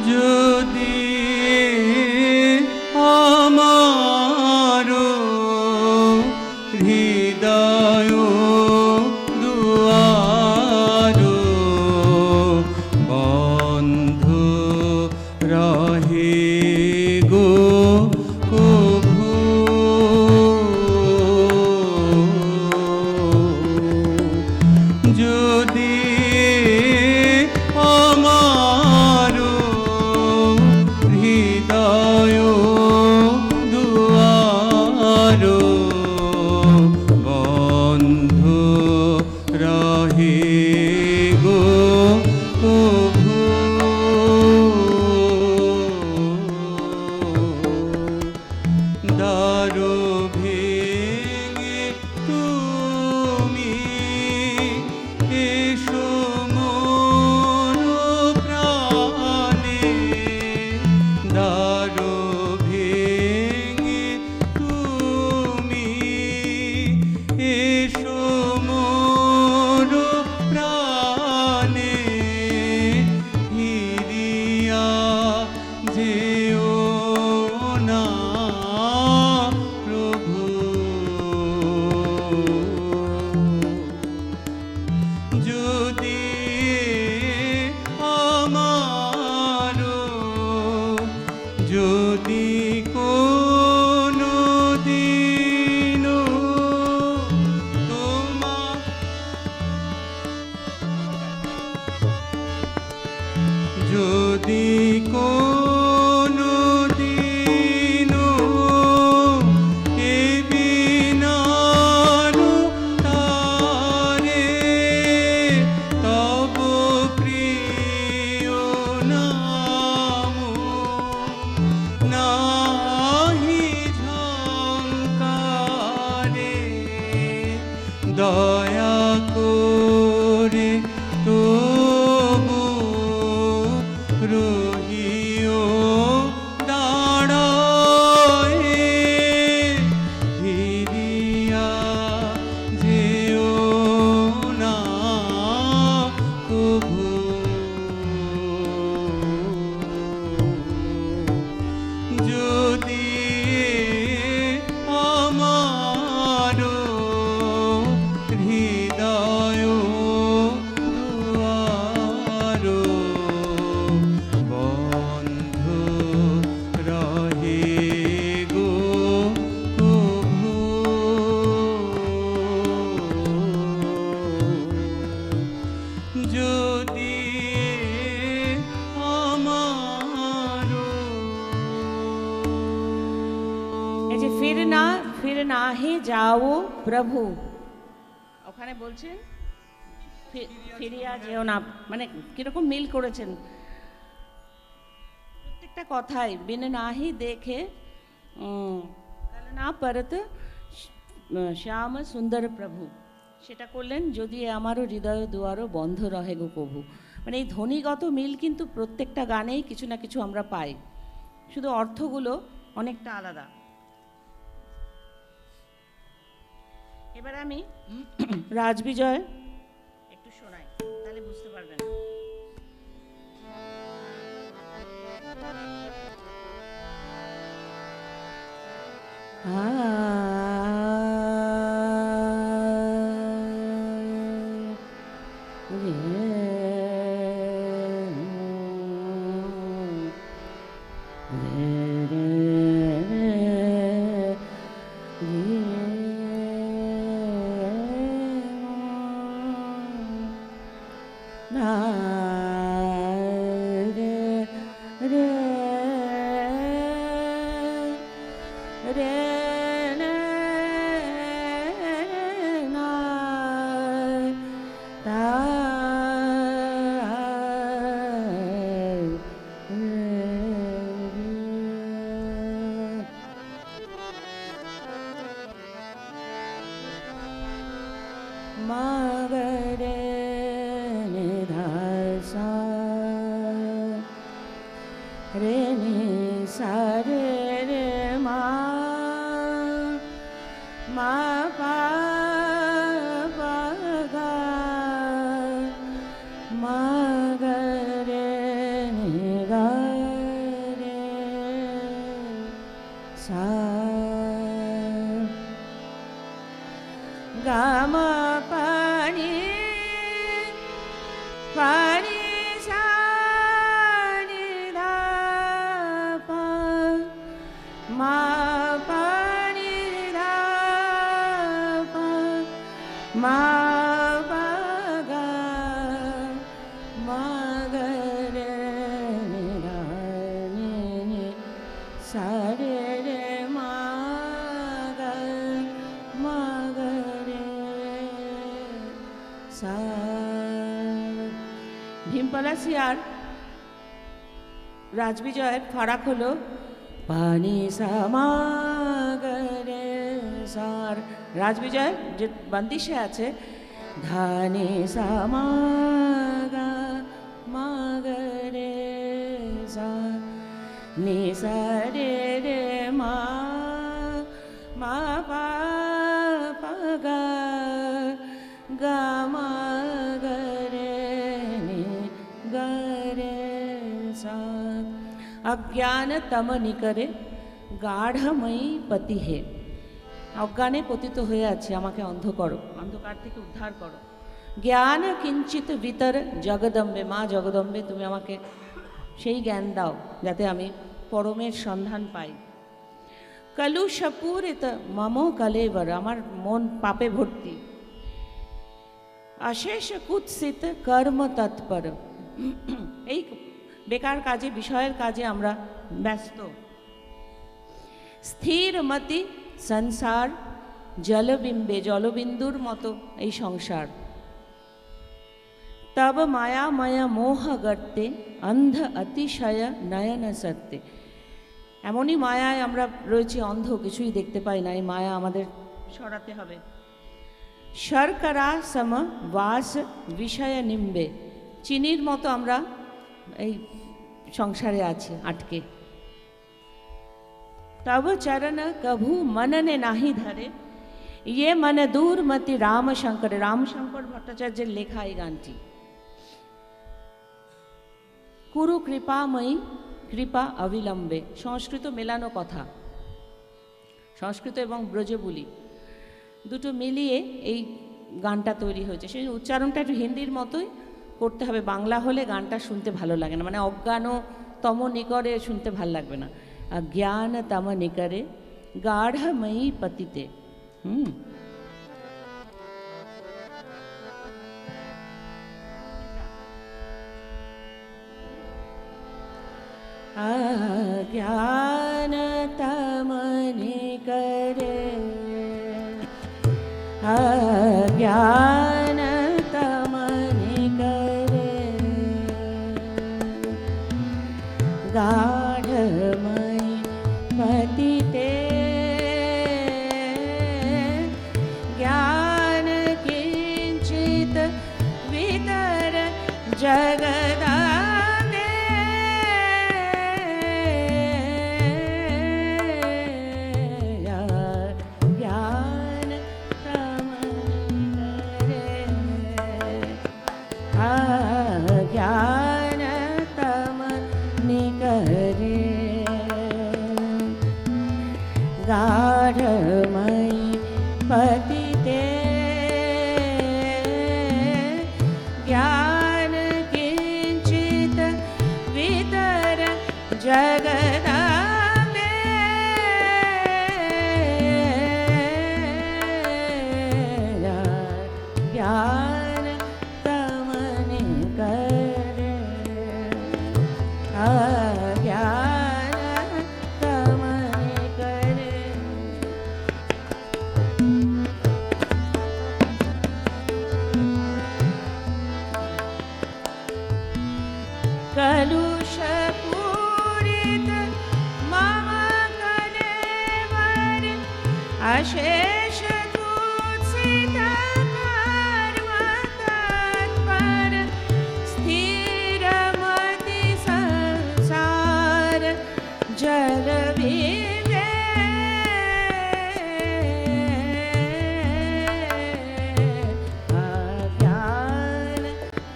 যদি আমার হৃদয় দুয়ার বন্ধ রহে গো কভু, যদি আমার হৃদয় দুয়ার বন্ধ রহে গো কভু, দ্বার ভেঙে তুমি এসো মন প্রাণে, দ্বার ভেঙে তুমি এসো মন প্রাণে, ফিরিয়া যেও না প্রভু, যদি আমার যদি কোনো দিন তোমার যদি কোনো দিন এ বিনার তারে তব প্রিয় নাম নাহি ঝঙ্কারে, দয়া করে তবু রহিও দাঁড়ায়ে, ফিরিয়া যেও না কভু, যদি আমার হৃদয় দুয়ার বন্ধ রহে গো কভু, যদি আমার এই যে ফির না হে যাও প্রভু, ওখানে বলছেন ফিরিয়া যেও না, মানে কিরকম মিল করেছেন প্রত্যেকটা কথাই, বিন নাহি দেখে কাল না পরত শ্যাম সুন্দর প্রভু, সেটা করলেন যদি আমারও হৃদয় দুয়ারও বন্ধ রহে গো কভু। মানে এই ধ্বনিগত মিল কিন্তু প্রত্যেকটা গানেই কিছু না কিছু আমরা পাই, শুধু অর্থগুলো অনেকটা আলাদা। এবার আমি রাজবিজয় একটু শোনাই, তাহলে বুঝতে পারবেন। Magare nidhasa re ni sa re re ma ma pa pa ga ma ga re ni ga सा गा मा पा नि सा नि धा पा मा पा नि धा पा मा पा गा मा गा रे नि धा नि नि सा रे रे मा गा मा गा रे सा ভীমপলাশিয়ার রাজবিজয়ের ফারাক হলো পানি সামাগরে সার। রাজবিজয় যে বন্দিশে আছে ধানি সামাগা মাগরে সা নি সা রে রে মা মা পা পা গা गा मा गा रे नि गा रे सा। अज्ञान तम निकरे গাঢ়ময়ী পতি হে। অজ্ঞানে পতিত হয়ে আছে, আমাকে অন্ধ করো, অন্ধকার থেকে উদ্ধার করো। জ্ঞান কিঞ্চিত ভিতর জগদম্বে, মা জগদম্বে তুমি আমাকে সেই জ্ঞান দাও যাতে আমি পরমের সন্ধান পাই। কলুষপূরিত মম কলেবর, আমার মন পাপে ভর্তি। অশেষ কুৎসিত কর্ম তৎপর, এই বেকার কাজে বিষয়ের কাজে আমরা ব্যস্ত। স্থির মতি সংসার জলবিম্বে, জলবিন্দুর মতো এই সংসার। তব মায়াময় মোহ গর্তে অন্ধ অতিশয় নয়ন সত্যে, এমনই মায়ায় আমরা রয়েছি অন্ধ, কিছুই দেখতে পাই না। এই মায়া আমাদের সরাতে হবে। শর্করা সম বাস বিষয় নিম্বে, চিনির মতো আমরা এই সংসারে আছি আটকে। তব চরণ কভু মননে নাহি ধরে, ইয়ে মন দূর মতি রামশঙ্কর। রামশঙ্কর ভট্টাচার্যের লেখা এই গানটি। কুরু কৃপাময়ী কৃপা অবিলম্বে, সংস্কৃত মেলানো কথা, সংস্কৃত এবং ব্রজবুলি দুটো মিলিয়ে এই গানটা তৈরি হয়েছে। সেই উচ্চারণটা একটু হিন্দির মতোই করতে হবে, বাংলা হলে গানটা শুনতে ভালো লাগে না, মানে অজ্ঞান তম নিকরে শুনতে ভালো লাগবে না। অজ্ঞান তম নিকরে গাঢ়ময়ী পতিতে। अज्ञान तम निकरे अज्ञान तम निकरे गाढ़मयी पतिते ज्ञान किंचित वितर जगदा ज्ञान तम निकरे गाढ़मयी पतिते ज्ञान किंचित वितर जगदा कलुषपूरित मम कलेवर अशेष कुत्सित कर्म तत्पर स्थिरमति संसार जलविन्दे अज्ञान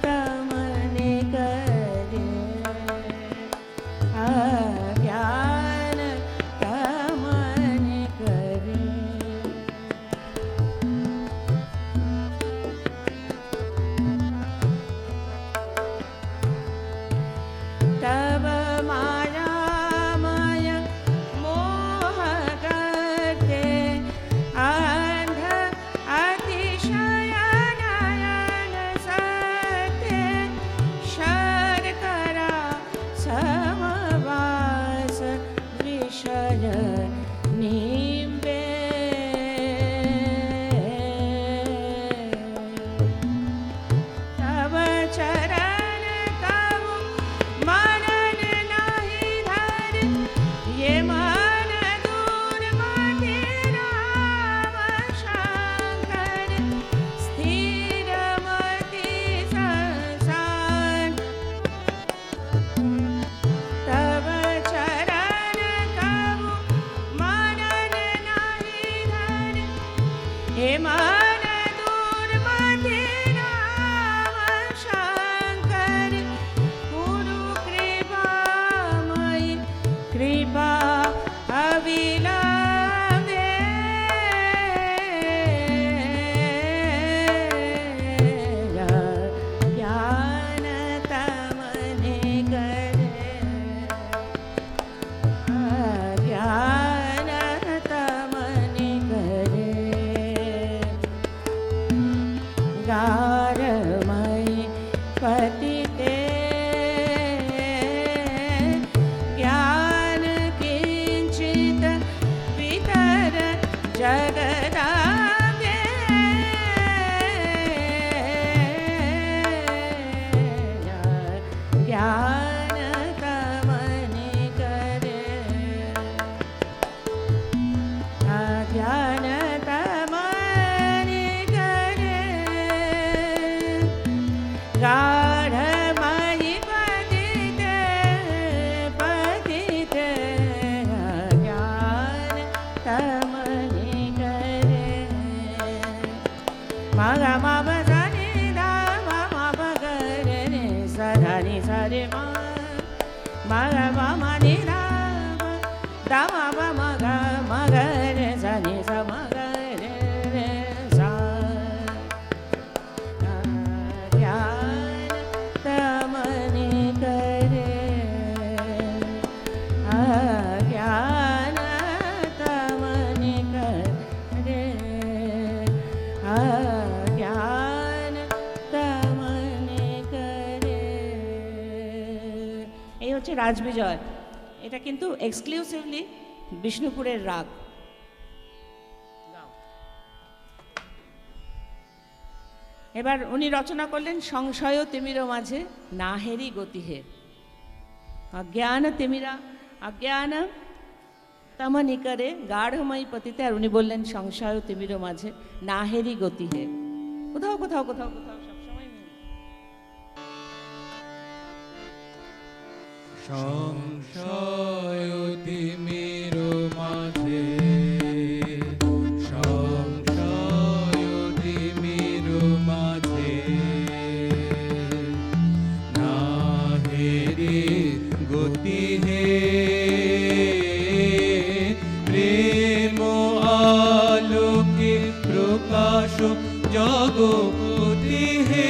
तम निकरे अज्ञान तम ma ga ma ma ni da ma ba ma ga re sa ni sa ma ga re re sa ज्ञान तमनि करे ज्ञान तमनि करे ज्ञान तमनि करे এই হচ্ছে রাজবিজয়। এটা কিন্তু এক্সক্লুসিভলি বিষ্ণুপুরের রাগ। এবার উনি রচনা করলেন সংশয় তিমির মাঝে না হেরি গতি হে অজ্ঞান তিমিরা অজ্ঞান তমনি করে গাঢ়ময়ী পতিতে। আর উনি বললেন সংশয় তিমির মাঝে না হেরি গতি হে। কোথাও কোথাও কোথাও কোথাও সবসময় সংশয় তিমির মাঝে সংশয় তিমির মাঝে না হেরি গতি হে প্রেম আলোকে প্রকাশ জগপতি হে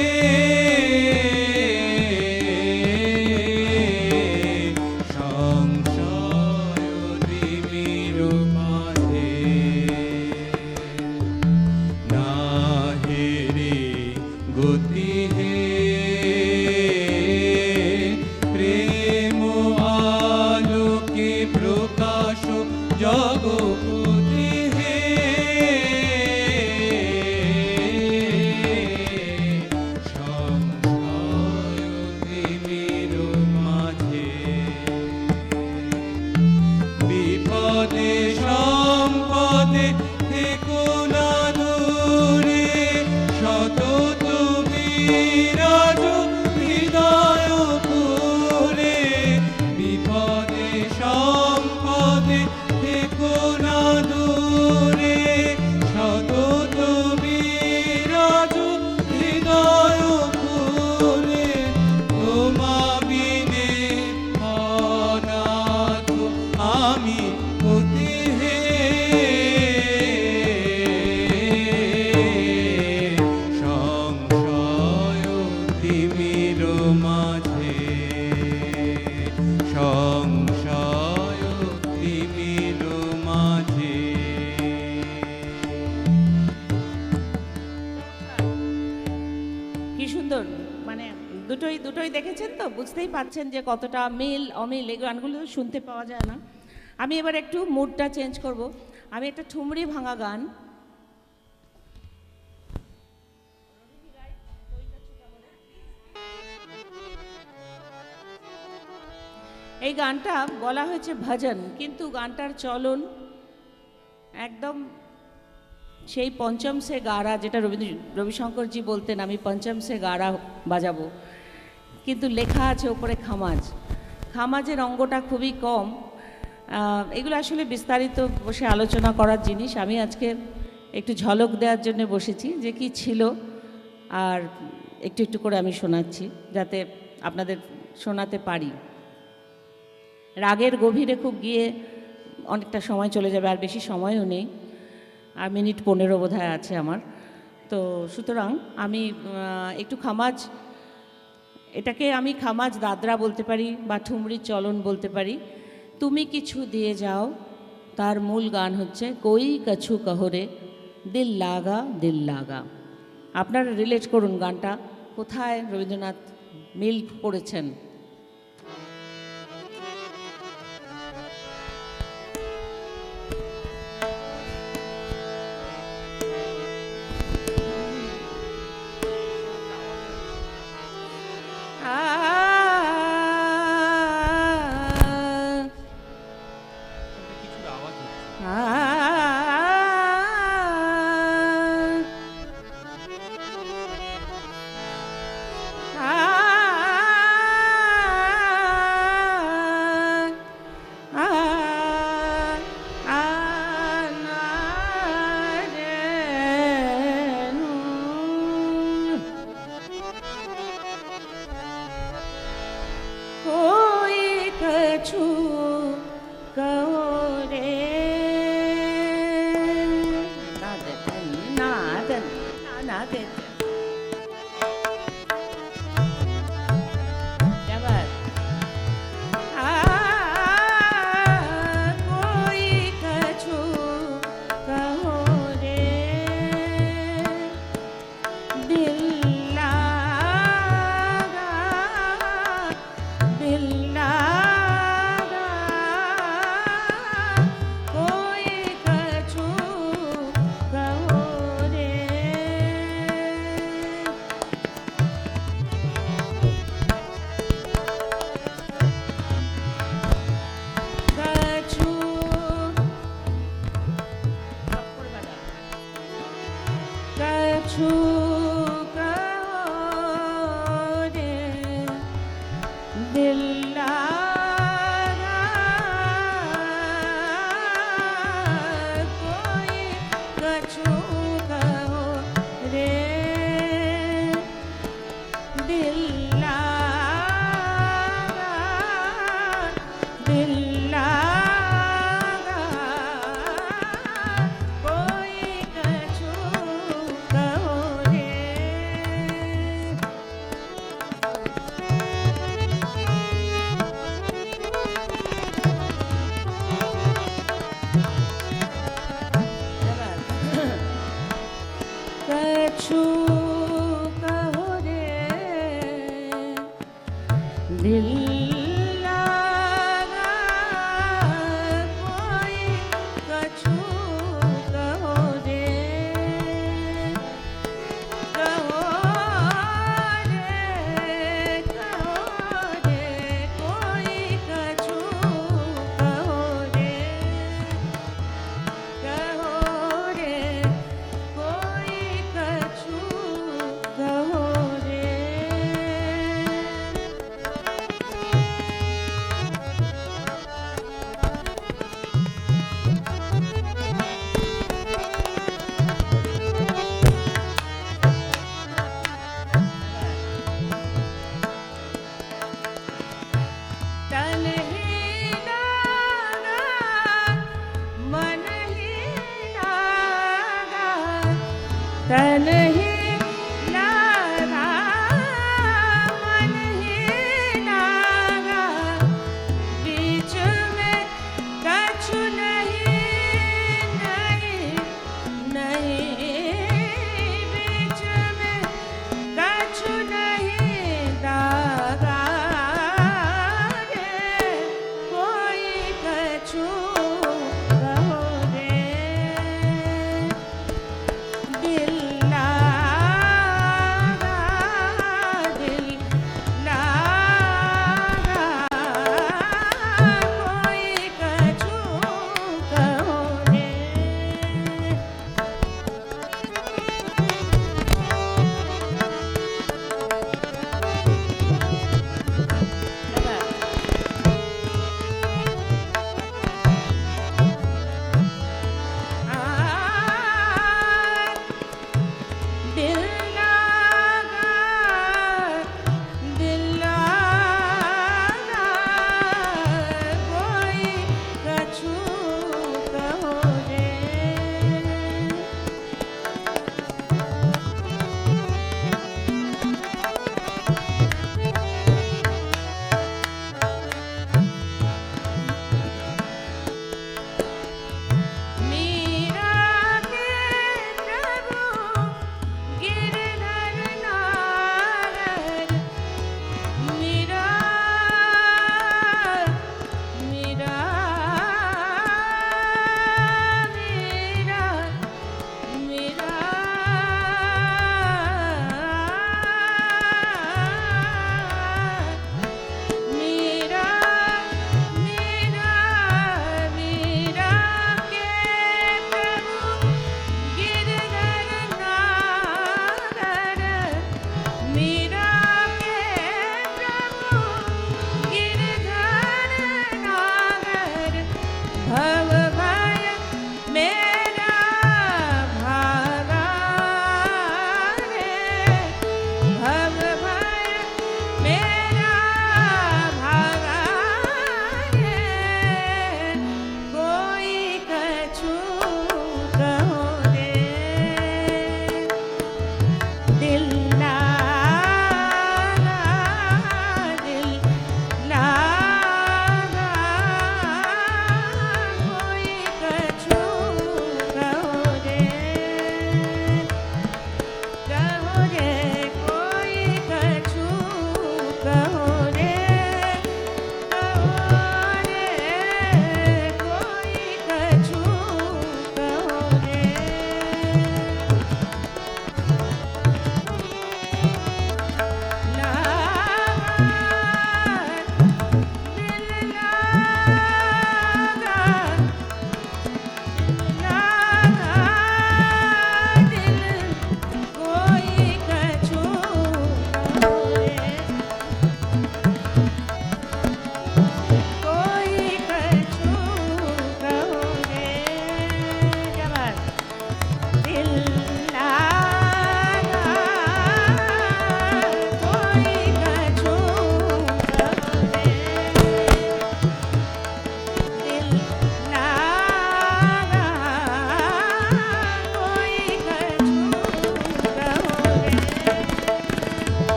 দুটোই দেখেছেন তো, বুঝতেই পারছেন যে কতটা মিল অমিল। এই গানগুলো শুনতে পাওয়া যায় না। আমি এবার একটু মুডটা চেঞ্জ করব। আমি একটা ঠুমরি ভাঙা গান, এই গানটা বলা হয়েছে ভজন, কিন্তু গানটার চলন একদম সেই পঞ্চম সে গারা, যেটা রবিশঙ্করজি বলতেন আমি পঞ্চম সে গারা বাজাবো, কিন্তু লেখা আছে ওপরে খামাজ। খামাজের অঙ্গটা খুবই কম। এগুলো আসলে বিস্তারিত বসে আলোচনা করার জিনিস। আমি আজকে একটু ঝলক দেওয়ার জন্য বসেছি যে কি ছিল, আর একটু একটু করে আমি শোনাচ্ছি যাতে আপনাদের শোনাতে পারি। রাগের গভীরে খুব গিয়ে অনেকটা সময় চলে যাবে, আর বেশি সময়ও নেই, আর মিনিট 15 বোধহয় আছে আমার। তো সুতরাং আমি একটু খামাজ, এটাকে আমি খামাজ দাদরা বলতে পারি বা ঠুমরির চলন বলতে পারি। তুমি কিছু দিয়ে যাও, তার মূল গান হচ্ছে কই কছু কহরে দিল লাগা দিল লাগা। আপনারা রিলেট করুন গানটা কোথায় রবীন্দ্রনাথ মিল করেছেন। कछु कहो रे नाद कोई कछु कहो रे दिल लागा कोई कछु कहो रे कछु कछु कहो रे दिल लागा कोई कछु कहो रे दिल लागा कोई कछु कहो रे कछु कहो रे दिल लागा कोई कछु कहो रे कहो रे कोई कछु कहो रे कहो रे कोई कछु कहो रे तन ही लागा मन ही लागा तन ही लागा मन ही लागा बीच में कछु नहीं बीच में कछु नहीं दागा रे कोई कछु कहो रे दिल लागा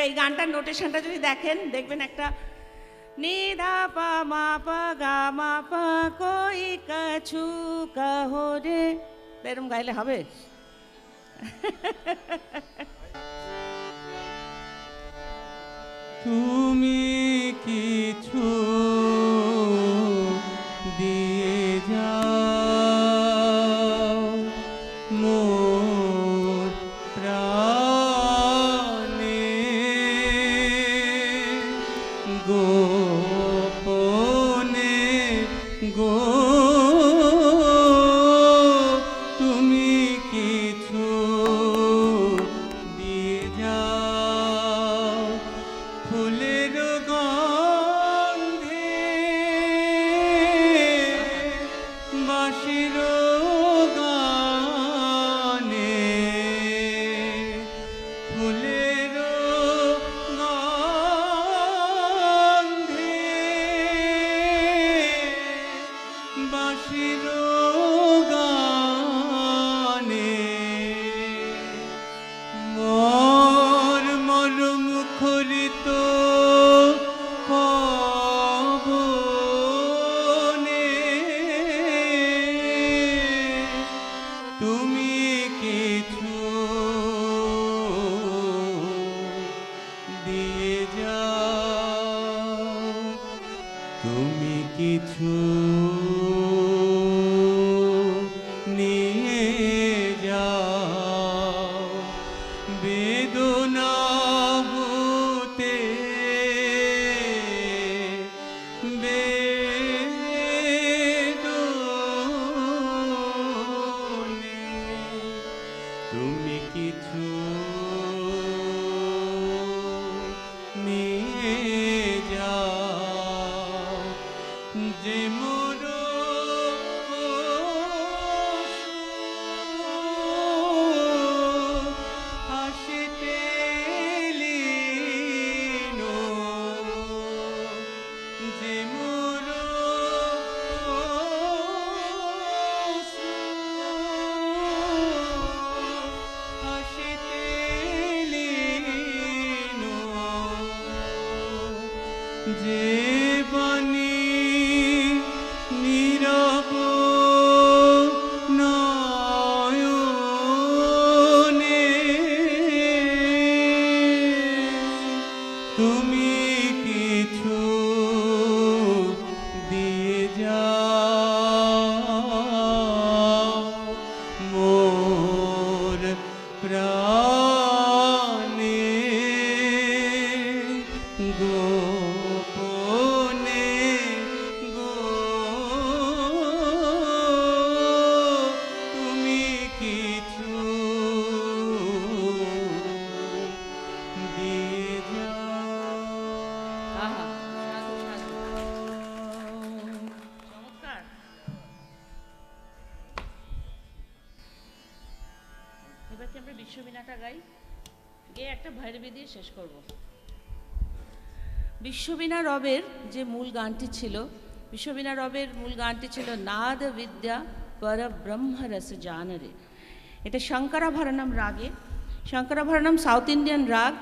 এই গানটার নোটেশনটা যদি দেখেন দেখবেন একটা নি ধা পা মা পা গা মা পা কই কছু কহো রে, এরকম গাইলে হবে? তুমি কিছু দিয়ে যাও মোর প্রাণে, গোপনে গো, তুমি কিছু দিয়ে যাও ফুলের গন্ধে, বাঁশির গানে, ফুলের গন্ধে, বাঁশির গানে, মোর মুখরিত পবনে, তুমি কিছু দিয়ে যাও, তুমি কিছু নিয়ে যাও বেদনা হতে, বেদনে, তুমি কিছু নিয়ে যাও যে মোর হাসিতে লীনো, যে মোর হাসিতে লীনো, যে বাণী নীরব নয়নে, তুমি কিছু দিয়ে যাও মোর প্রাণে, গোপনে গো, তুমি কিছু দিয়ে যাও। আহা, সাধু, সাধু। চমৎকার। এবার কি আমরা বিশ্ববীণাটা গাই, গিয়ে একটা ভৈরবী দিয়ে শেষ করব। বিশ্ববীণা রবের যে মূল গানটি ছিল, বিশ্ববীণা রবের মূল গানটি ছিল নাদ বিদ্যা পর ব্রহ্ম রস জানরে। এটা শঙ্করাভরণম রাগে। শঙ্করাভরণম সাউথ ইন্ডিয়ান রাগ,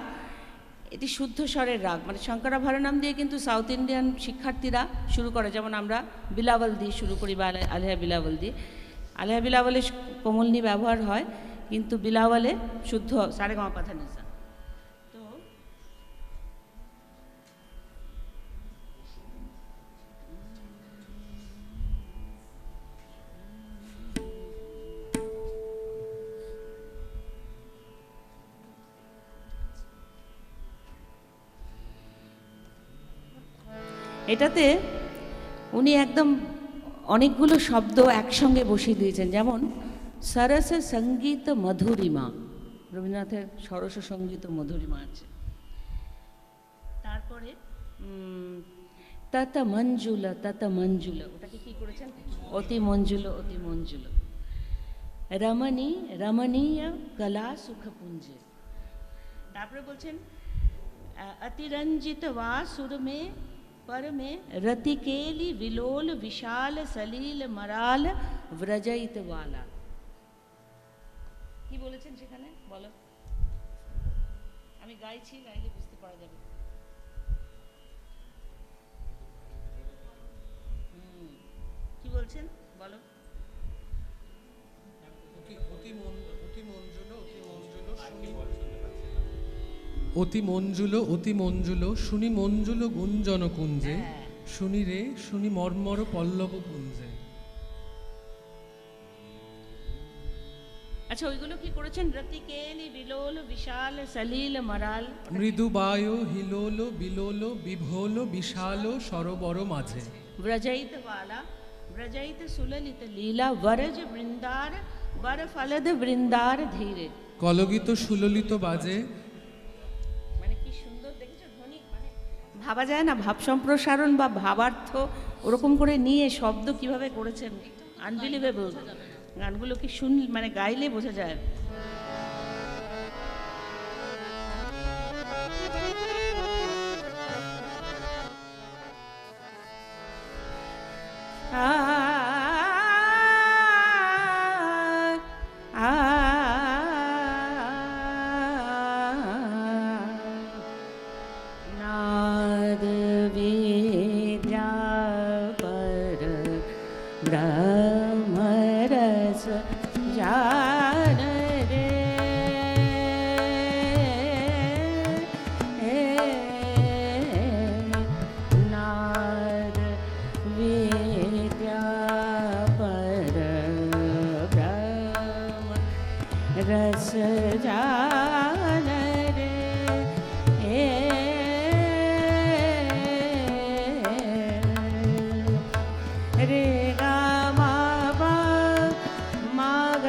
এটি শুদ্ধ স্বরের রাগ, মানে শঙ্করাভরণম দিয়ে কিন্তু সাউথ ইন্ডিয়ান শিক্ষার্থীরা শুরু করে, যেমন আমরা বিলাবল দিয়ে শুরু করি বা আলেহা বিলাবল দিয়ে। আলেহা বিলাবলে কোমলনি ব্যবহার হয়, কিন্তু বিলাবলে শুদ্ধ সারেগামা পাধা নিসা। তো এটাতে উনি একদম অনেকগুলো শব্দ একসঙ্গে বসিয়ে দিয়েছেন, যেমন সরস সঙ্গীত মধুরিমা, রবীন্দ্রনাথের সরস সঙ্গীত মধুরিমা আছে। তারপরে তত মঞ্জুল, ওটাকে কি করেছেন, অতি মঞ্জুল, অতি মঞ্জুল। রমণী রমণীয় কলা সুখপুঞ্জে। তারপরে বলছেন अतिरंजित वासुर में पर में रतिकेली विलोल विशाल सलील मराल व्रजयित वाला। কি বলেছেন সেখানে বলো, আমি গাইছি, গাইলে বুঝতে করা যাবে। কি বলছেন বলো। অতি মঞ্জুল শুনি মঞ্জুল গুঞ্জন কুঞ্জে, শুনি রে শুনি মর্মর পল্লব কুঞ্জে। আচ্ছা, ওইগুলো কি করেছেন? রতিকেলি বিলোল বিশাল সলিল মরাল, মৃদু বায়ু হিলোল বিলোল বিভোল বিশাল সরোবর মাঝে। ব্রজয়িত বালা ব্রজয়িত সুললিত লীলা, বরজ বৃন্দার বর ফলদ বৃন্দার ধীরে। কলগীত সুললিত বাজে। মানে কি সুন্দর দেখেছো ধ্বনি, মানে ভাবা যায় না ভাব সম্প্রসারণ বা ভাবার্থ ওরকম করে নিয়ে শব্দ কিভাবে করেছেন, আনবিলিভেবল। গানগুলো কি মানে গাইলে বোঝা যায়। नाद विद्या पर ब्रह्मरस जान रे, नाद विद्या पर ब्रह्म रस जान रे, रे गा मा पा मा ग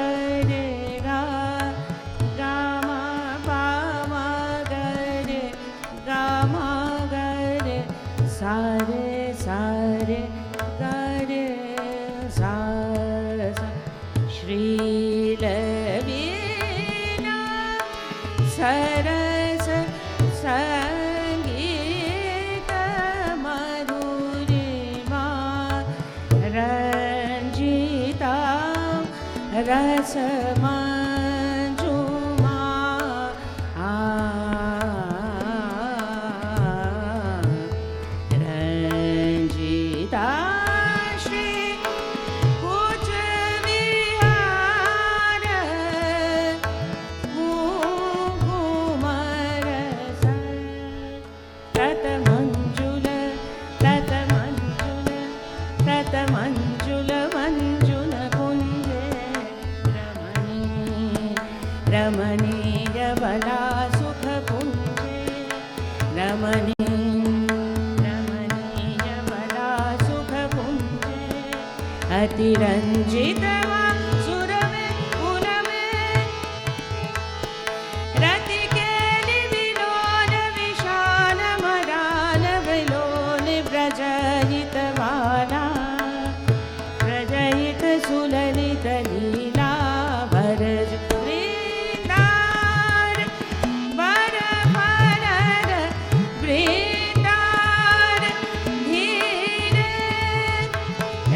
रे गा, गा मा पा मा ग रे गा मा ग रे, सा रे ग रे सा सा। श्रीलवीना सरस संगीत मधुरिमा, रंजिता रसमंजुमा, रंजिता श्री कुच विहार कुकुमरस, तत मंजुल मंजुल कुंजे, रमणीय बला सुख कुंजे, रमणीय बला सुख कुंजे, अतिरंजित सुर में कुल में, रतिकेलि विलोल विशाल मराल विलोल, ब्रजहित बाला ब्रजहित सुललित लीला, भरज वृंदार वर फलद वृंदार धीरे,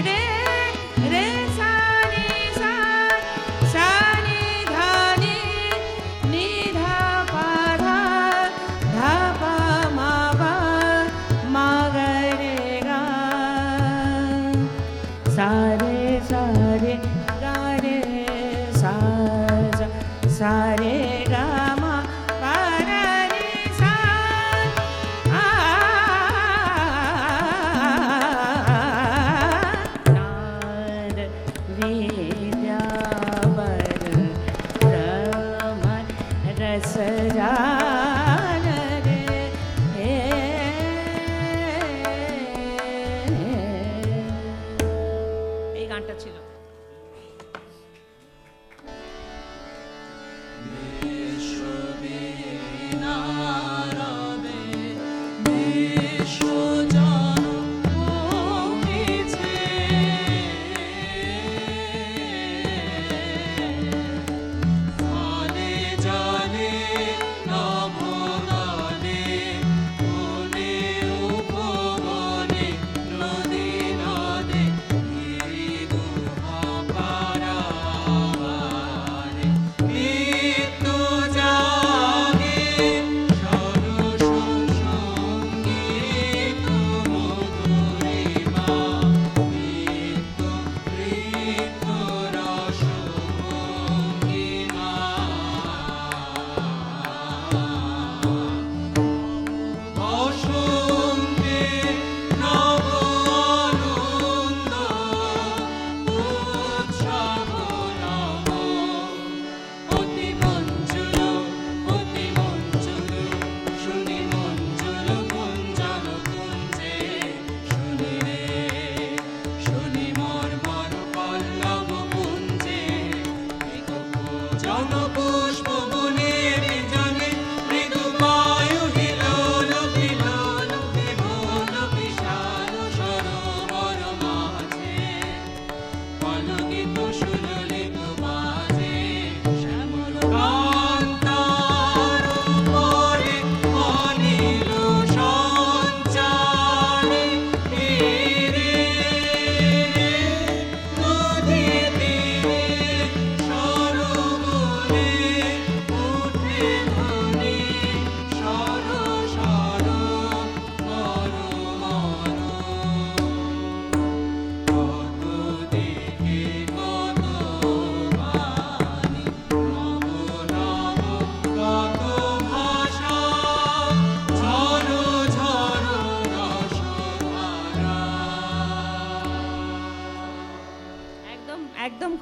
रे रे सा नी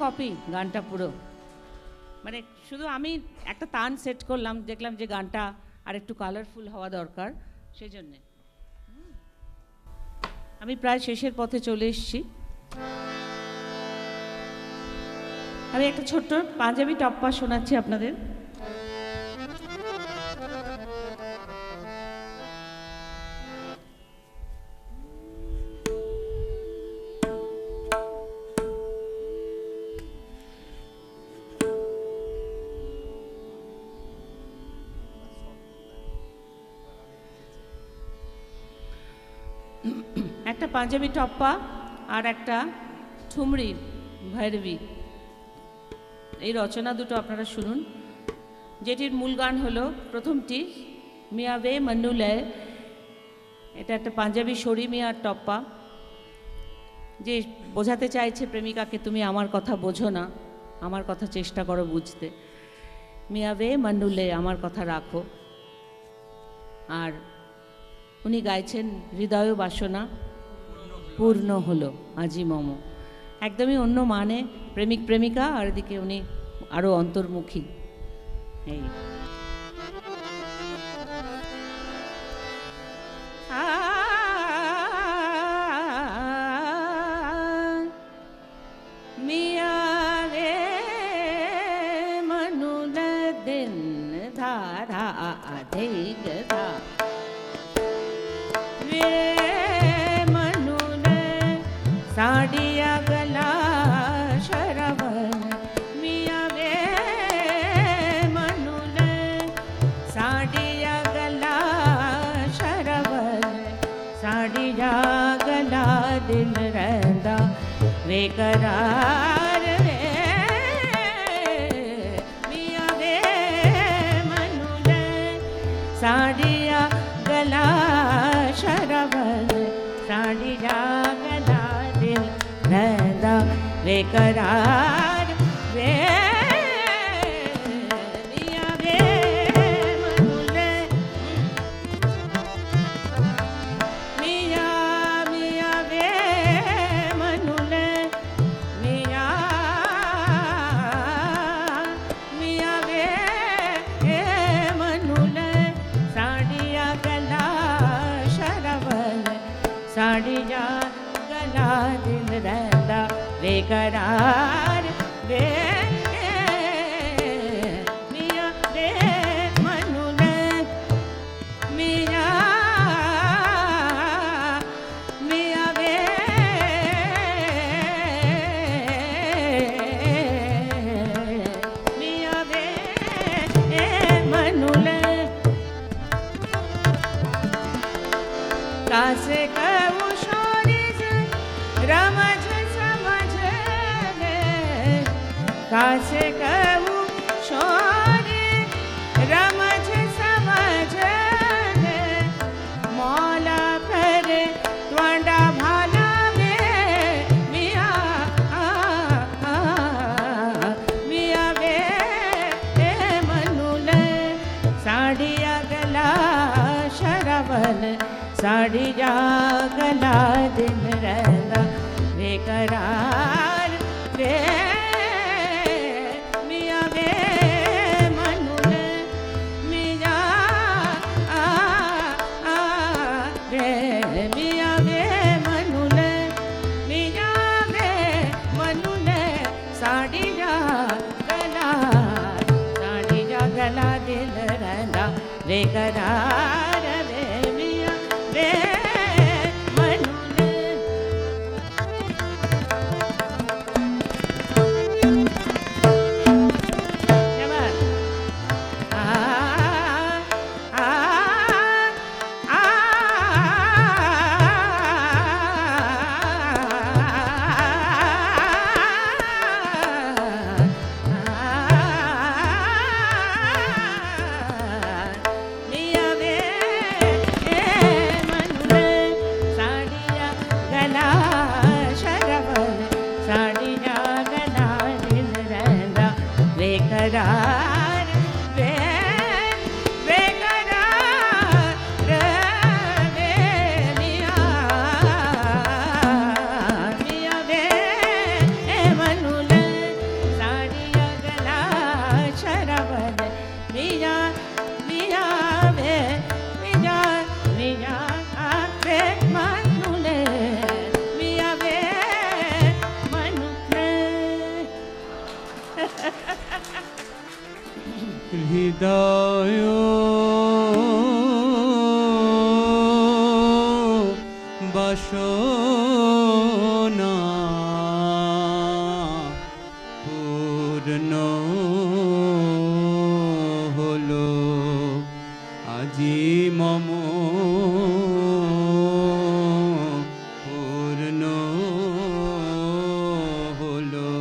কপি গানটা পুরো, মানে শুধু আমি একটা তান সেট করলাম, দেখলাম যে গানটা আর একটু কালারফুল হওয়া দরকার, সেই জন্যে আমি প্রায় শেষের পথে চলে এসেছি। আমি একটা ছোট্ট পাঞ্জাবি টপ্পা শোনাচ্ছি আপনাদের। একটা পাঞ্জাবি টপ্পা আর একটা ঠুমরি ভৈরবী, এই রচনা দুটো আপনারা শুনুন, যেটির মূল গান হলো প্রথমটি মিয়া বে মন্নুলয়। এটা একটা পাঞ্জাবি শরী মিয়ার টপ্পা, যে বোঝাতে চাইছে প্রেমিকাকে তুমি আমার কথা বোঝো না, আমার কথা চেষ্টা করো বুঝতে, মিয়া বে মন্নুলে আমার কথা রাখো। আর উনি গাইছেন হৃদয় বাসনা পূর্ণ হলো আজি মম, একদমই অন্য মানে, প্রেমিক প্রেমিকা, আর এদিকে উনি আরো অন্তর্মুখী। এই মিয়া রে মনুল দিন ধারা আধিক ধা वे मनुन साड़िया गला शरवन, मिया वे मनुन साड़िया गला शरवन, साड़िया गला दिल रहंदा वे करार वे, मिया वे मनुन साड़िया गला शरवन, साड़िया गला दिल रहंदा वे करार वे, मिया वे मनुले, मिया मिया वे मनुले, मिया मिया वे मनुले, साड़िया गला साड़िया गला दिल रहंदा वे करार वे, मिया वे मनुले, मिया मिया वे मिया वे मनुले, कासे कहूँ शोरिस रमझ समझ ले, कासे कहूँ शोरिस रमझ समझ ले, मौला करे त्वंडा भाला में, मिया मिया वे मनुले, साड़िया गला शरवन, साड़िया गला दिन रहंदा वे करार वे, मिया वे मनुले, मिया वे, मिया वे मनुले, मिया वे मनुले, साड़िया गला दिल रहंदा वे करार वे, मिया वे मनुले। मिया वे হৃদয় বাসনা পূর্ণ হলো আজি মম পূর্ণ হলো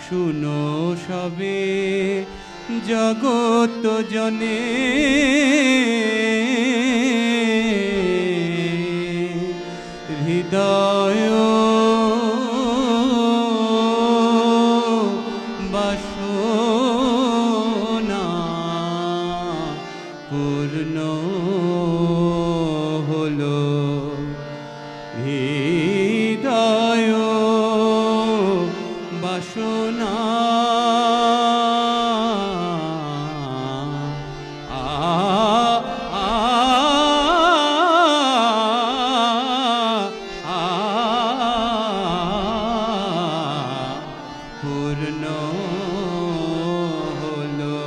শুনো সবে জগত জনে হৃদয় বাসনা পূর্ণ হলো হৃদয় বাসনা পূর্ণ হলো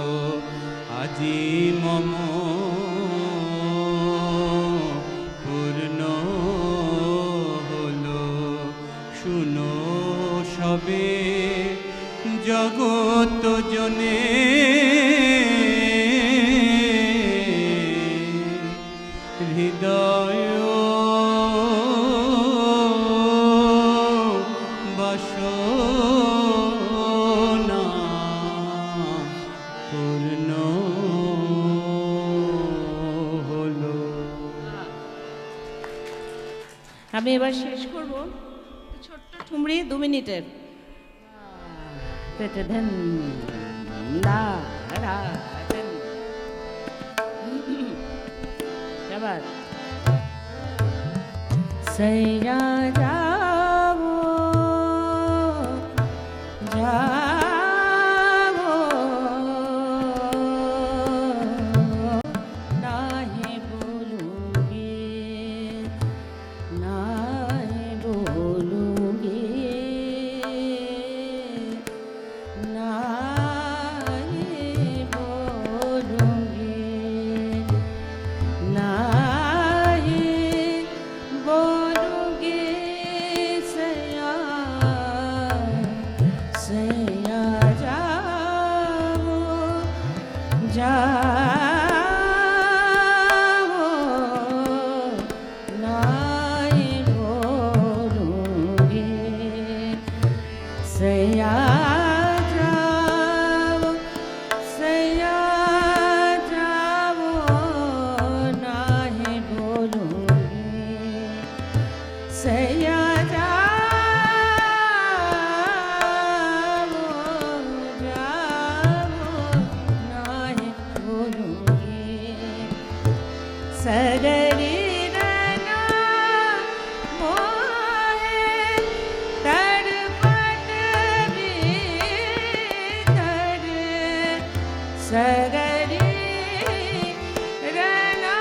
আজি মম পূর্ণ হলো শুনো সবে জগত জনে হৃদয় বাসনা পূর্ণ হলো। আমি এবার শেষ করব ছোট্ট ঠুমরি 2 মিনিটের। পেটে ধন লা রা ধন এবার সৈরা যাবো যাবো নাহি বলুগে নাহি বলুগে নাহি বলুগে নাহি বলুগে সয়া সয়া যাবো যাবো নাই বলুগে সয়া যাবো সয়া যাবো নাই বলুগে সয়া যাবো যাবো নাই বলুগে সগরি রনা মোহে তড়পট ভীतर সগরি রনা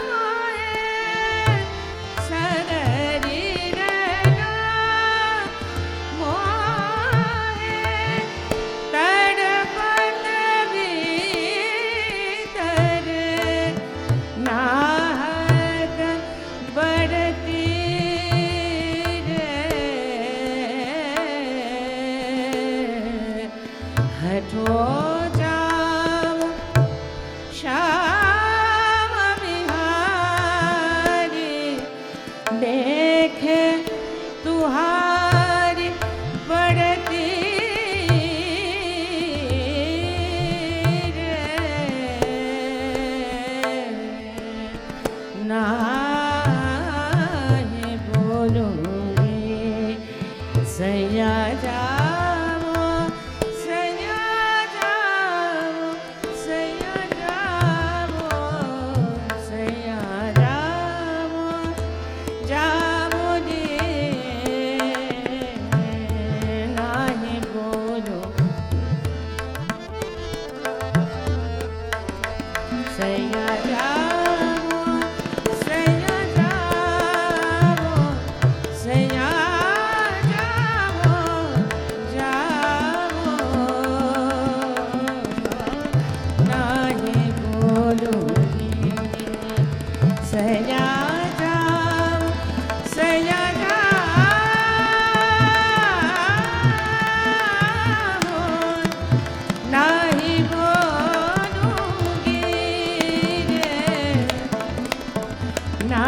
মোহে সগরি রনা মোহে তড়পট ভীतर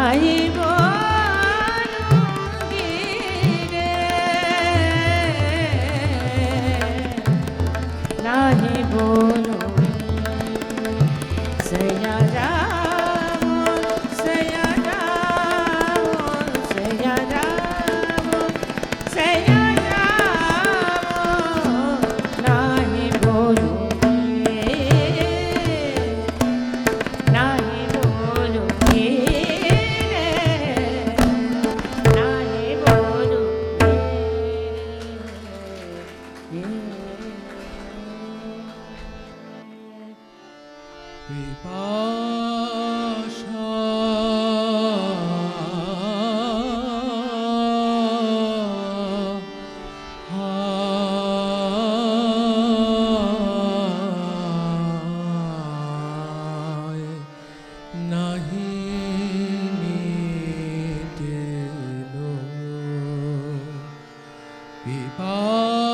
নাহি বলুঙ্গি রে, নাহি বলুঙ্গি। সৈয়া যাবো, সৈয়া যাবো, সৈয়া যাবো, সৈয়া যাবো, নাহি বলুঙ্গি, নাহি বলুঙ্গি রে, নাহি বলুঙ্গি। পিপাসা হায় নাহি মিটেল। পিপাসা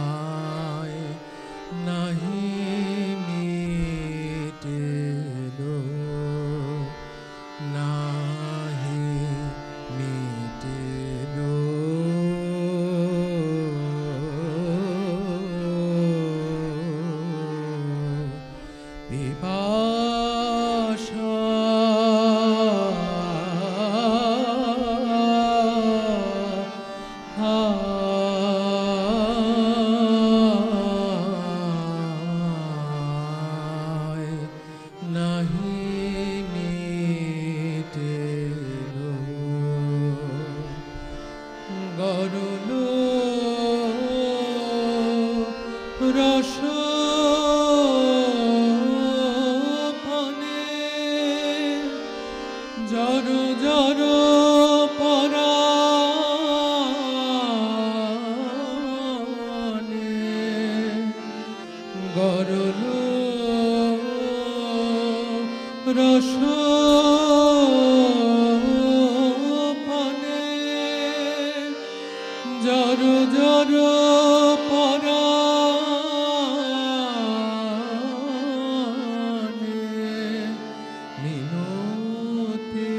হায় নাহি মিটেল, নাহি মিটেল। পিপাসা হায় নাহি মিটেল। গরল রস পানে জর জর পরাণে, গরল রস পানে জর জর পরাণে, মিনতি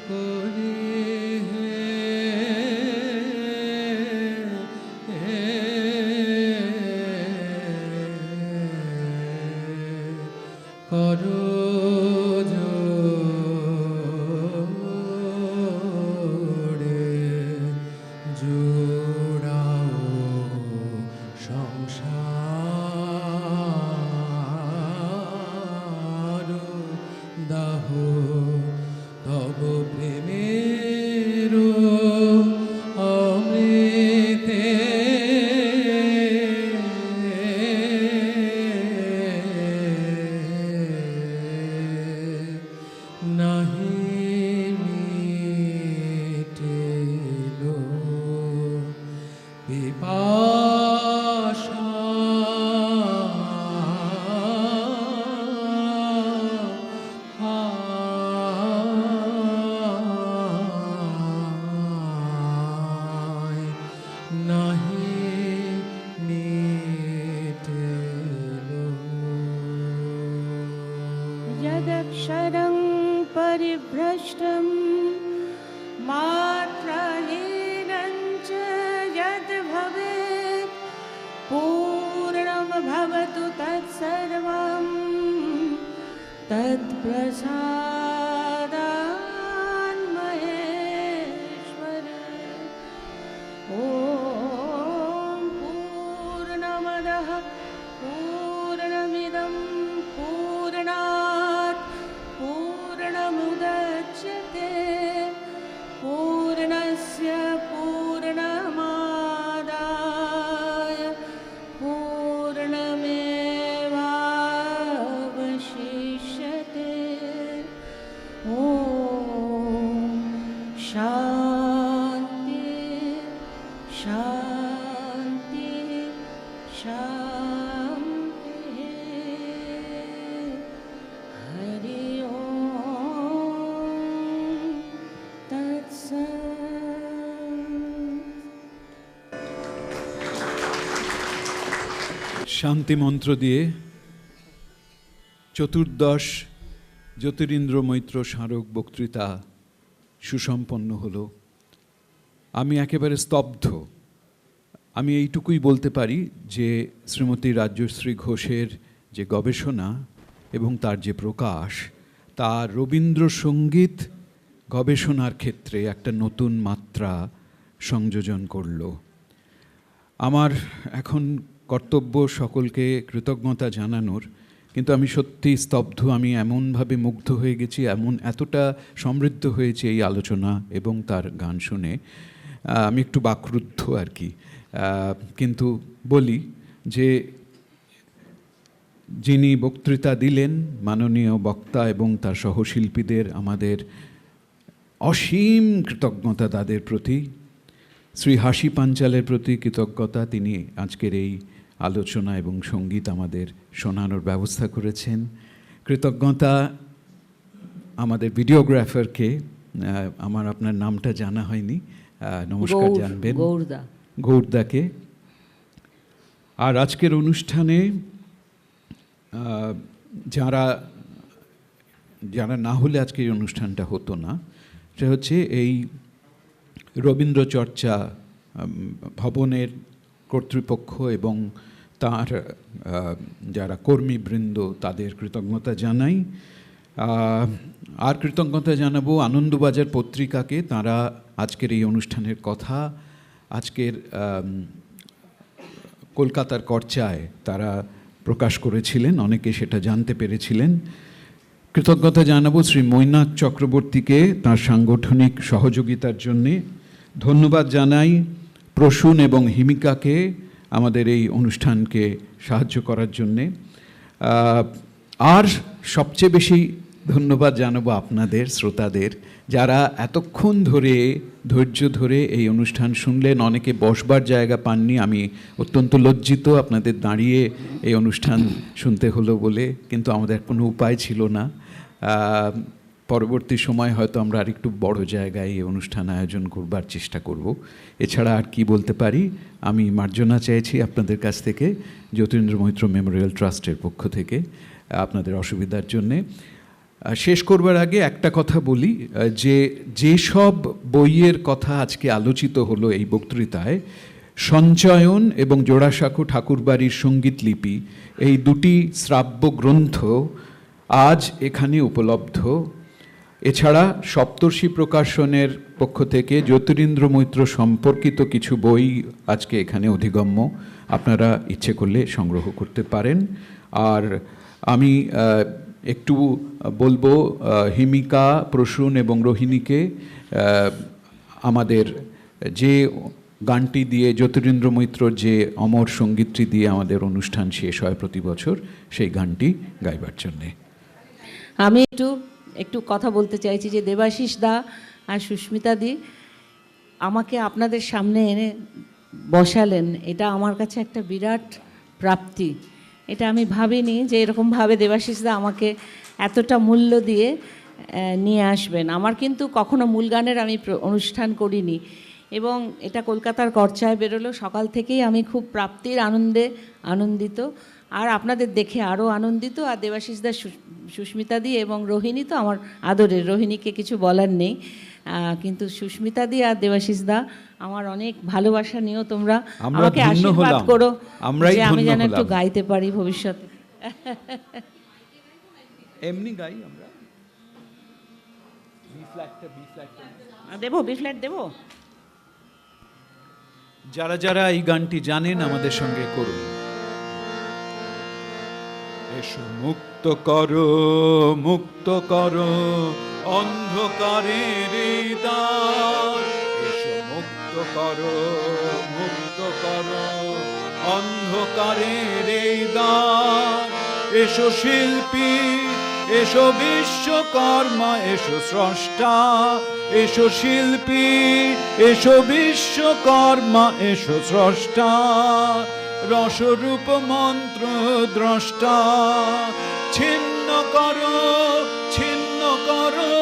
করি করো জোড়ে, জোড়াও সংসার দাহ তব প্রেমের অমৃতে, নাহি মিটেল। পিপাসা হায় নাহি মিটেল। यदक्षरं परिभ्रष्टं मात्राहीनं च यद्भवेत् पूर्णं भवतु तत्सर्वं तत्प्रसादान् महेश्वर। ॐ पूर्णमदः पूर्णमिदं पूर्णात् पूर्णमुदच्यते पूर्णस्य पूर्णमादाय पूर्णमेवावशिष्यते। ॐ शान्ति शान्ति शान्तिः। हरि ओम तत्सत्। শান্তি মন্ত্র দিয়ে চতুর্দশ জ্যোতিরিন্দ্র মৈত্র স্মারক বক্তৃতা সুসম্পন্ন হলো। আমি একেবারে স্তব্ধ। আমি এইটুকুই বলতে পারি যে শ্রীমতী রাজ্যশ্রী ঘোষের যে গবেষণা এবং তার যে প্রকাশ, তা রবীন্দ্রসঙ্গীত গবেষণার ক্ষেত্রে একটা নতুন মাত্রা সংযোজন করল। আমার এখন কর্তব্য সকলকে কৃতজ্ঞতা জানানোর, কিন্তু আমি সত্যি স্তব্ধ। আমি এমনভাবে মুগ্ধ হয়ে গেছি, এতটা সমৃদ্ধ হয়েছে এই আলোচনা এবং তার গান শুনে। আমি একটু বাকরুদ্ধ আর কি, কিন্তু বলি যে যিনি বক্তৃতা দিলেন, মাননীয় বক্তা এবং তার সহশিল্পীদের আমাদের অসীম কৃতজ্ঞতা তাদের প্রতি। শ্রী হাসি পাঞ্চালের প্রতি কৃতজ্ঞতা, তিনি আজকের এই আলোচনা এবং সঙ্গীত আমাদের শোনানোর ব্যবস্থা করেছেন। কৃতজ্ঞতা আমাদের ভিডিওগ্রাফারকে, আমার আপনার নামটা জানা হয়নি, নমস্কার জানবেন, গৌরদাকে। আর আজকের অনুষ্ঠানে যারা না হলে আজকে এই অনুষ্ঠানটা হতো না, সেটা হচ্ছে এই রবীন্দ্র চর্চা ভবনের কর্তৃপক্ষ এবং তার যারা কর্মীবৃন্দ, তাদের কৃতজ্ঞতা জানাই। আর কৃতজ্ঞতা জানাবো আনন্দবাজার পত্রিকাকে। তারা আজকের এই অনুষ্ঠানের কথা আজকের কলকাতার চর্চায় তারা প্রকাশ করেছিলেন, অনেকে সেটা জানতে পেরেছিলেন। কৃতজ্ঞতা জানাবো শ্রী মৈনাক চক্রবর্তীকে তার সাংগঠনিক সহযোগিতার জন্যে। ধন্যবাদ জানাই প্রসূন এবং হিমিকাকে আমাদের এই অনুষ্ঠানকে সাহায্য করার জন্যে। আর সবচেয়ে বেশি ধন্যবাদ জানাবো আপনাদের শ্রোতাদের, যারা এতক্ষণ ধরে ধৈর্য ধরে এই অনুষ্ঠান শুনলেন। অনেকে বসবার জায়গা পাননি, আমি অত্যন্ত লজ্জিত আপনাদের দাঁড়িয়ে এই অনুষ্ঠান শুনতে হলো বলে, কিন্তু আমাদের কোনো উপায় ছিল না। পরবর্তী সময় হয়তো আমরা আরেকটু বড় জায়গায় এই অনুষ্ঠান আয়োজন করবার চেষ্টা করব। এছাড়া আর কি বলতে পারি। আমি মার্জনা চাইছি আপনাদের কাছ থেকে, জ্যোতিরিন্দ্র মৈত্র মেমোরিয়াল ট্রাস্টের পক্ষ থেকে, আপনাদের অসুবিধার জন্যে। শেষ করবার আগে একটা কথা বলি, যেসব বইয়ের কথা আজকে আলোচিত হলো এই বক্তৃতায়, সঞ্চয়ন এবং জোড়াসাঁকো ঠাকুরবাড়ির সঙ্গীত লিপি, এই দুটি শ্রাব্য গ্রন্থ আজ এখানে উপলব্ধ। এছাড়া সপ্তর্ষি প্রকাশনের পক্ষ থেকে জ্যোতিরিন্দ্র মৈত্র সম্পর্কিত কিছু বই আজকে এখানে অধিগম্য, আপনারা ইচ্ছে করলে সংগ্রহ করতে পারেন। আর আমি একটু বলবো হিমিকা, প্রসূন এবং রোহিণীকে আমাদের যে গানটি দিয়ে, জ্যোতিরিন্দ্র মৈত্রর যে অমর সঙ্গীতটি দিয়ে আমাদের অনুষ্ঠান শেষ হয় প্রতি বছর, সেই গানটি গাইবার জন্যে। আমি একটু কথা বলতে চাইছি যে দেবাশিস দা আর সুস্মিতা দি আমাকে আপনাদের সামনে এনে বসালেন, এটা আমার কাছে একটা বিরাট প্রাপ্তি। এটা আমি ভাবিনি যে এরকমভাবে দেবাশিস দা আমাকে এতটা মূল্য দিয়ে নিয়ে আসবেন। আমার কিন্তু কখনো মূল গানের আমি অনুষ্ঠান করিনি, এবং এটা কলকাতার চর্চায় বেরোলো। সকাল থেকেই আমি খুব প্রাপ্তির আনন্দিত, আর আপনাদের দেখে আরও আনন্দিত। আর দেবাশিস দা, সুস্মিতা দি এবং রোহিণী তো আমার আদরের, রোহিণীকে কিছু বলার নেই, কিন্তু সুস্মিতা দি আর দেবাশিস দা আমার অনেক ভালোবাসা নিও। তোমরা আমাকে আশীর্বাদ করো যে আমি যেন একটু গাইতে পারি ভবিষ্যতে। এমনি গাই আমরা, দেবো, বি ফ্ল্যাট দেবো। যারা যারা এই গানটি জানেন আমাদের সঙ্গে করুন। এসো মুক্ত করো, মুক্ত করো অন্ধকারের দ্বার। এসো মুক্ত করো, মুক্ত করো অন্ধকারের দ্বার। এসো শিল্পী, এসো বিশ্বকর্মা, এসো স্রষ্টা। এসো শিল্পী, এসো বিশ্বকর্মা, এসো স্রষ্টা। রসরূপ মন্ত্র দ্রষ্টা। ছিন্ন করো, ছিন্ন করো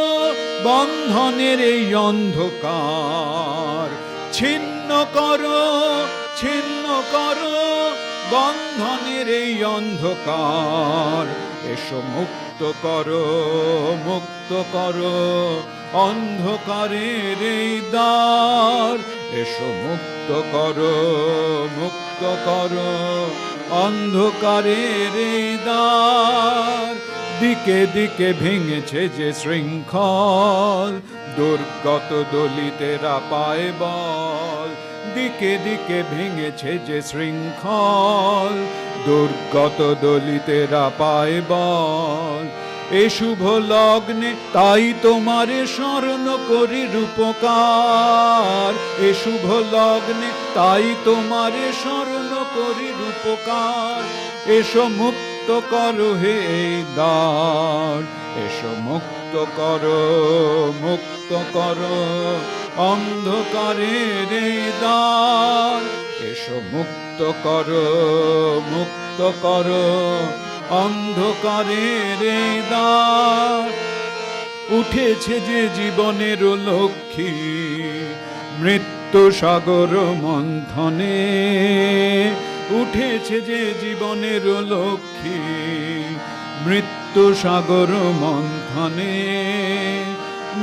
বন্ধনের এই অন্ধকার। ছিন্ন করো, ছিন্ন করো বন্ধনের এই অন্ধকার, এসো মুক্ত করো, মুক্ত করো অন্ধকারের এই দ্বার, এসো মুক্ত করো, মুক্ত করো অন্ধকারের এই দ্বার। দিকে দিকে ভেঙেছে যে শৃঙ্খল, দুর্গত দলিতেরা পায় বল। দিকে দিকে ভেঙেছে যে শৃঙ্খল, দুর্গত দলিতেরা পায় বল। এ শুভ লগ্নে তাই তোমারে স্মরণ করি রূপকার, এ শুভ লগ্নে তাই তোমারে স্মরণ করি রূপকার। এসো মুক্ত করো হে এই দ্বার, এসো মুক্ত করো, মুক্ত করো অন্ধকারের এই দ্বার। এসো মুক্ত করো, মুক্ত করো অন্ধকারের এই দ্বার। উঠেছে যে জীবনের লক্ষ্মী মৃত্যু সাগর মন্থনে, উঠেছে যে জীবনের লক্ষ্মী মৃত্যু সাগর মন্থনে।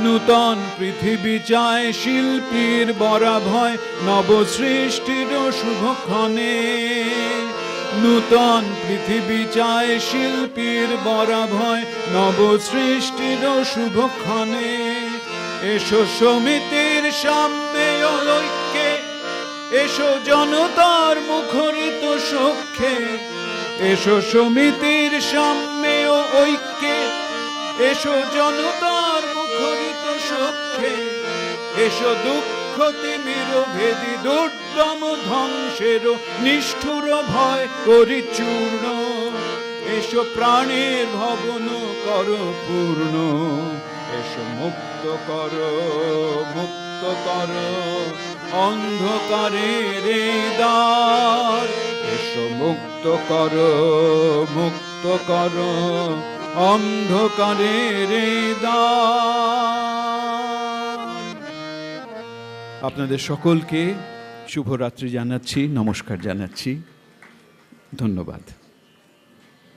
নূতন পৃথিবী চায় শিল্পীর বরাভয় নব সৃষ্টির শুভক্ষণে। নূতন পৃথিবী চায় শিল্পীর বরাভয় নব সৃষ্টির শুভক্ষণে। এসো সমিতির সামনে ঐক্যে, এসো জনতার মুখরিত সখ্যে। এসো সমিতির সামনে ঐক্যে, এসো জনতার মুখরিত সখ্যে। এসো দুঃখ তিমির ভেদি দুর্দম ধ্বংসের নিষ্ঠুর ভয় করি চূর্ণ। এসো প্রাণের ভবন করো পূর্ণ, এসো মুক্ত করো, মুক্ত করো অন্ধকারের এই দ্বার। এসো মুক্ত করো, মুক্ত করো অন্ধকারের এই দ্বার। আপনাদের সকলকে শুভরাত্রি জানাচ্ছি, নমস্কার জানাচ্ছি, ধন্যবাদ।